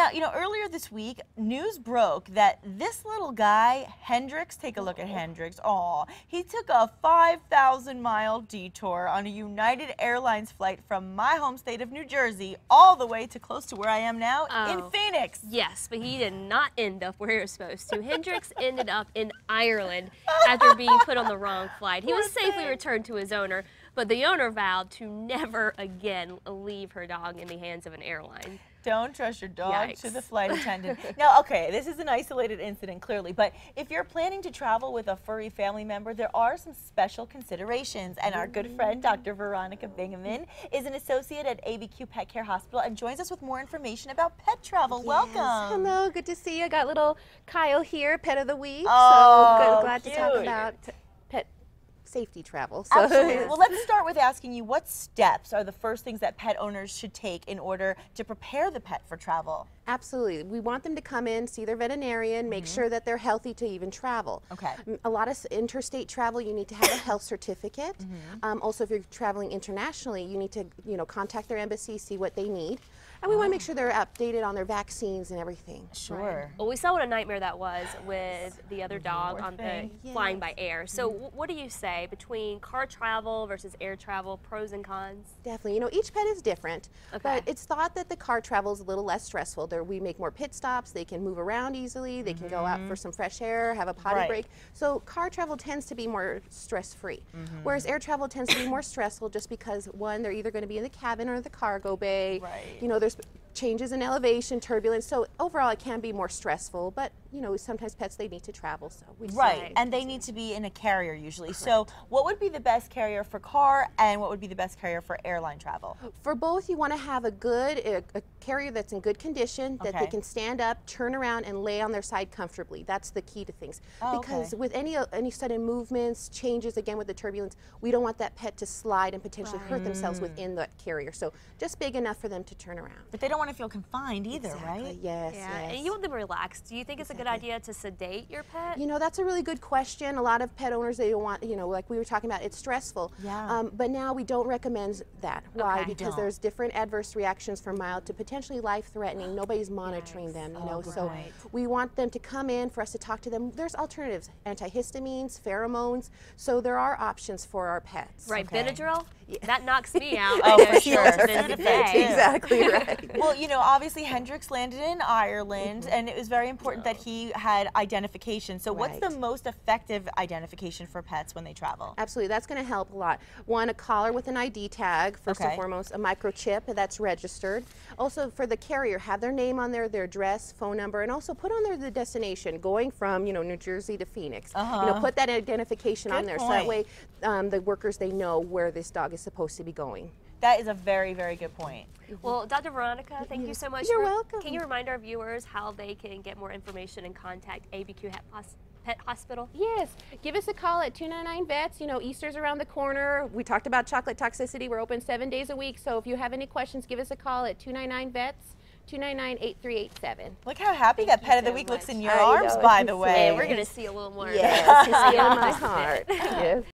Now, earlier this week, news broke that this little guy, Hendrix, take a look at Hendrix. Aw, he took a 5,000-mile detour on a United Airlines flight from my home state of New Jersey all the way to close to where I am now in Phoenix. Yes, but he did not end up where he was supposed to. Hendrix ended up in Ireland after being put on the wrong flight. He was safely returned to his owner, but the owner vowed to never again leave her dog in the hands of an airline. Don't trust your dog to the flight attendant. Now, okay, this is an isolated incident, clearly, but if you're planning to travel with a furry family member, there are some special considerations. And our good friend, Doctor Veronica Bingamon, is an associate at ABQ Pet Care Hospital and joins us with more information about pet travel. Yes. Welcome. Hello, good to see you. I got little Kyle here, pet of the week. Oh, so glad to talk about pet safety travel. So. Absolutely. Well, let's start with asking you, what steps are the first things that pet owners should take in order to prepare the pet for travel? Absolutely. We want them to come in, see their veterinarian, make sure that they're healthy to even travel. Okay. A lot of interstate travel, you need to have a health certificate. Also, if you're traveling internationally, you need to, contact their embassy, see what they need. And we want to make sure they're updated on their vaccines and everything. Sure. Right. Well, we saw what a nightmare that was with the other dog on the flying by air. So what do you say between car travel versus air travel, pros and cons? Definitely. Each pet is different, but it's thought that the car travel is a little less stressful. We make more pit stops, they can move around easily, they can go out for some fresh air, have a potty break. So car travel tends to be more stress-free, whereas air travel tends to be more stressful just because, one, they're either going to be in the cabin or the cargo bay. There's changes in elevation, turbulence, so overall it can be more stressful, but sometimes pets, they need to travel, so we and they need to be in a carrier usually. So what would be the best carrier for car and what would be the best carrier for airline travel? For both, you want to have a carrier that's in good condition, that they can stand up, turn around, and lay on their side comfortably. That's the key to things. Because with any sudden movements, changes, again with the turbulence, we don't want that pet to slide and potentially hurt themselves within the carrier. So just big enough for them to turn around. But they don't want to feel confined either, right? Yes, And you want them relaxed. Do you think it's a good idea to sedate your pet? That's a really good question. A lot of pet owners, they don't want, like we were talking about, it's stressful. But now we don't recommend that. Why? Because there's different adverse reactions from mild to potentially life-threatening. Nobody's monitoring them, so we want them to come in for us to talk to them. There's alternatives, antihistamines, pheromones, so there are options for our pets. Right, Benadryl? That knocks me out. For sure. Exactly right. Well, obviously Hendrix landed in Ireland, and it was very important that he had identification. So what's the most effective identification for pets when they travel? Absolutely, that's going to help a lot. One, a collar with an ID tag, first and foremost, a microchip that's registered. Also for the carrier, have their name on there, their address, phone number, and also put on there the destination, going from, New Jersey to Phoenix. Put that identification on there, so that way the workers, they know where this dog is supposed to be going. That is a very, very good point. Well, Dr. Veronica, thank you so much. You're welcome. Can you remind our viewers how they can get more information and contact ABQ Pet Hospital? Yes, give us a call at 299-VETS. Easter's around the corner. We talked about chocolate toxicity. We're open 7 days a week, so if you have any questions, give us a call at 299-VETS. 299-8387. Look how happy that Pet of the Week looks in your arms, by the way. And we're going to see a little more. Yes, you see it in my heart. Yes.